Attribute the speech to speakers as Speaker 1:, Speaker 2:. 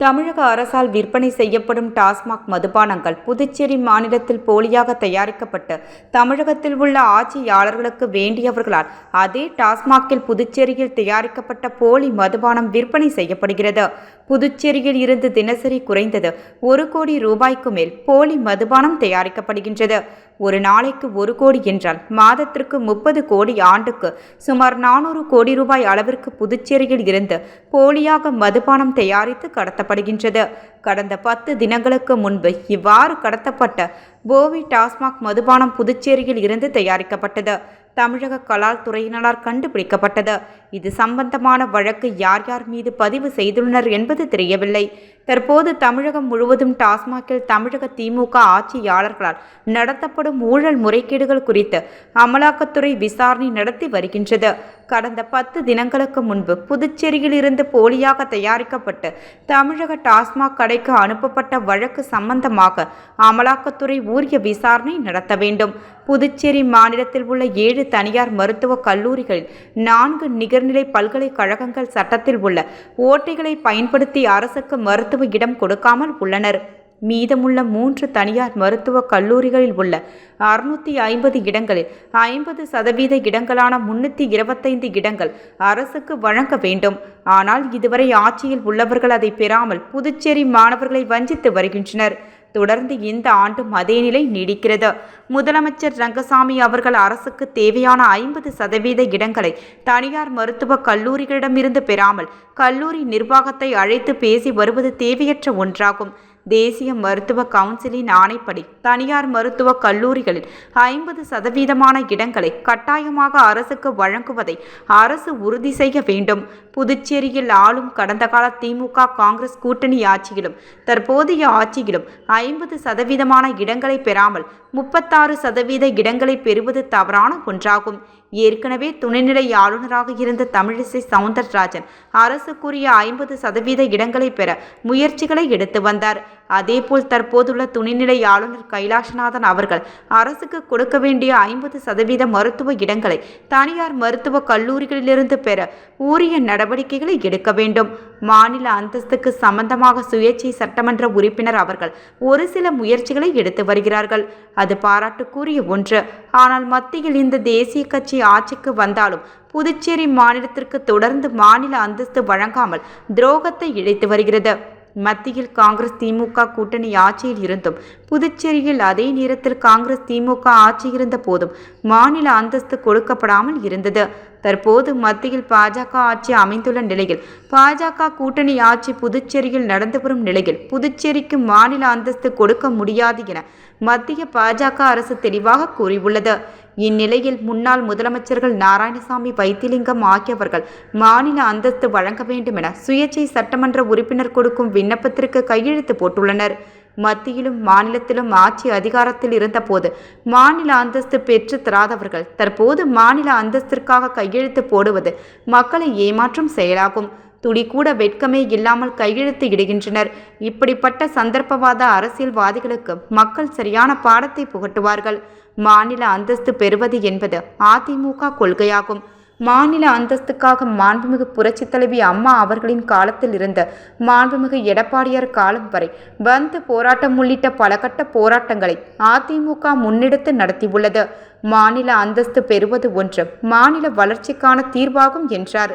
Speaker 1: தமிழக அரசால் விற்பனை செய்யப்படும் டாஸ்மாக் மதுபானங்கள் புதுச்சேரி மாநிலத்தில் போலியாக தயாரிக்கப்பட்டு தமிழகத்தில் உள்ள ஆட்சியாளர்களுக்கு வேண்டியவர்களால் அதே டாஸ்மாகில் புதுச்சேரியில் தயாரிக்கப்பட்ட போலி மதுபானம் விற்பனை செய்யப்படுகிறது. புதுச்சேரியில் இருந்து தினசரி குறைந்தது 1 கோடி ரூபாய்க்கு மேல் போலி மதுபானம் தயாரிக்கப்படுகின்றது. ஒரு நாளைக்கு 1 கோடி என்றால் மாதத்திற்கு 30 கோடி, ஆண்டுக்கு சுமார் 400 கோடி ரூபாய் அளவிற்கு புதுச்சேரியில் இருந்து போலியாக மதுபானம் தயாரித்து கடத்தப்படுகின்றது. கடந்த 10 தினங்களுக்கு முன்பு இவ்வாறு கடத்தப்பட்ட போவி டாஸ்மாக் மதுபானம் புதுச்சேரியில் இருந்து தயாரிக்கப்பட்டது. தமிழக கலால் துறையினரால் கண்டுபிடிக்கப்பட்டது. இது சம்பந்தமான வழக்கு யார் யார் மீது பதிவு செய்துள்ளனர் என்பது தெரியவில்லை. தற்போது தமிழகம் முழுவதும் டாஸ்மாகில் தமிழக திமுக ஆட்சியாளர்களால் நடத்தப்படும் ஊழல் முறைகேடுகள் குறித்து அமலாக்கத்துறை விசாரணை நடத்தி வருகின்றது. கடந்த 10 தினங்களுக்கு முன்பு புதுச்சேரியில் இருந்து போலியாக தயாரிக்கப்பட்டு தமிழக டாஸ்மாக் கடைக்கு அனுப்பப்பட்ட வழக்கு சம்பந்தமாக அமலாக்கத்துறை உரிய விசாரணை நடத்த வேண்டும். புதுச்சேரி மாநிலத்தில் உள்ள 7 தனியார் மருத்துவக் கல்லூரிகளில் 4 நிகர்நிலை பல்கலைக்கழகங்கள் சட்டத்தில் உள்ள ஓட்டைகளை பயன்படுத்தி அரசுக்கு மருத்துவ இடம் கொடுக்காமல் உள்ளனர். மீதமுள்ள 3 தனியார் மருத்துவக் கல்லூரிகளில் உள்ள 650 இடங்களில் 50% இடங்களான 325 இடங்கள் அரசுக்கு வழங்க வேண்டும். ஆனால் இதுவரை ஆட்சியில் உள்ளவர்கள் அதை பெறாமல் புதுச்சேரி மாணவர்களை வஞ்சித்து வருகின்றனர். தொடர்ந்து இந்த ஆண்டும் அதே நிலை நீடிக்கிறது. முதலமைச்சர் ரங்கசாமி அவர்கள் அரசுக்கு தேவையான 50% இடங்களை தனியார் மருத்துவக் கல்லூரிகளிடமிருந்து பெறாமல் கல்லூரி நிர்வாகத்தை அழைத்து பேசி வருவது தேவையற்ற ஒன்றாகும். தேசிய மருத்துவ கவுன்சிலின் ஆணைப்படி தனியார் மருத்துவக் கல்லூரிகளில் 50% இடங்களை கட்டாயமாக அரசுக்கு வழங்குவதை அரசு உறுதி செய்ய வேண்டும். புதுச்சேரியில் ஆளும் கடந்த கால திமுக காங்கிரஸ் கூட்டணி ஆட்சியிலும் தற்போதைய ஆட்சியிலும் 50% இடங்களை பெறாமல் 36% இடங்களை பெறுவது தவறான ஒன்றாகும். ஏற்கனவே துணைநிலை ஆளுநராக இருந்த தமிழிசை சவுந்தரராஜன் அரசுக்குரிய 50% இடங்களை பெற முயற்சிகளை எடுத்து வந்தார். அதேபோல் தற்போதுள்ள துணைநிலை ஆளுநர் கைலாஷ்நாதன் அவர்கள் அரசுக்கு கொடுக்க வேண்டிய 50% மருத்துவ இடங்களை தனியார் மருத்துவக் கல்லூரிகளிலிருந்து பெற உரிய நடவடிக்கைகளை எடுக்க வேண்டும். மாநில அந்தஸ்துக்கு சம்பந்தமாக சுயேட்சை சட்டமன்ற உறுப்பினர் அவர்கள் ஒரு சில முயற்சிகளை எடுத்து வருகிறார்கள். அது பாராட்டுக்குரிய ஒன்று. ஆனால் மத்தியில் இந்த தேசிய கட்சி ஆட்சிக்கு வந்தாலும் புதுச்சேரி மாநிலத்திற்கு தொடர்ந்து மாநில அந்தஸ்து வழங்காமல் துரோகத்தை இழைத்து வருகிறது. மத்தியில் காங்கிரஸ் திமுக கூட்டணி ஆட்சியில் இருந்தும் புதுச்சேரியில் அதே நேரத்தில் காங்கிரஸ் திமுக ஆட்சி இருந்த போதும் மாநில அந்தஸ்து கொடுக்கப்படாமல் இருந்தது. தற்போது மத்தியில் பாஜக ஆட்சி அமைந்துள்ள நிலையில் பாஜக கூட்டணி ஆட்சி புதுச்சேரியில் நடந்து வரும் நிலையில் புதுச்சேரிக்கு மாநில அந்தஸ்து கொடுக்க முடியாது என மத்திய பாஜக அரசு தெளிவாக கூறியுள்ளது. இந்நிலையில் முன்னாள் முதலமைச்சர்கள் நாராயணசாமி, வைத்திலிங்கம் ஆகியவர்கள் மாநில அந்தஸ்து வழங்க வேண்டும் என சுயேட்சை சட்டமன்ற உறுப்பினர் கொடுக்கும் விண்ணப்பத்திற்கு கையெழுத்து போட்டுள்ளனர். மத்தியிலும் மாநிலத்திலும் ஆட்சி அதிகாரத்தில் இருந்தபோது மாநில அந்தஸ்து பெற்று தராதவர்கள் தற்போது மாநில அந்தஸ்திற்காக கையெழுத்து போடுவது மக்களை ஏமாற்றும் செயலாகும். துளி கூட வெட்கமே இல்லாமல் கையெழுத்து இடுகின்றனர். இப்படிப்பட்ட சந்தர்ப்பவாத அரசியல்வாதிகளுக்கு மக்கள் சரியான பாடத்தை புகட்டுவார்கள். மாநில அந்தஸ்து பெறுவது என்பது அதிமுக கொள்கையாகும். மாநில அந்தஸ்துக்காக மாண்புமிகு புரட்சித் தலைவி அம்மா அவர்களின் காலத்தில் இருந்த மாண்புமிகு எடப்பாடியார் காலம் வரை பந்த் போராட்டம் உள்ளிட்ட பல கட்ட போராட்டங்களை அதிமுக முன்னெடுத்து நடத்தியுள்ளது. மாநில அந்தஸ்து பெறுவது ஒன்று மாநில வளர்ச்சிக்கான தீர்வாகும் என்றார்.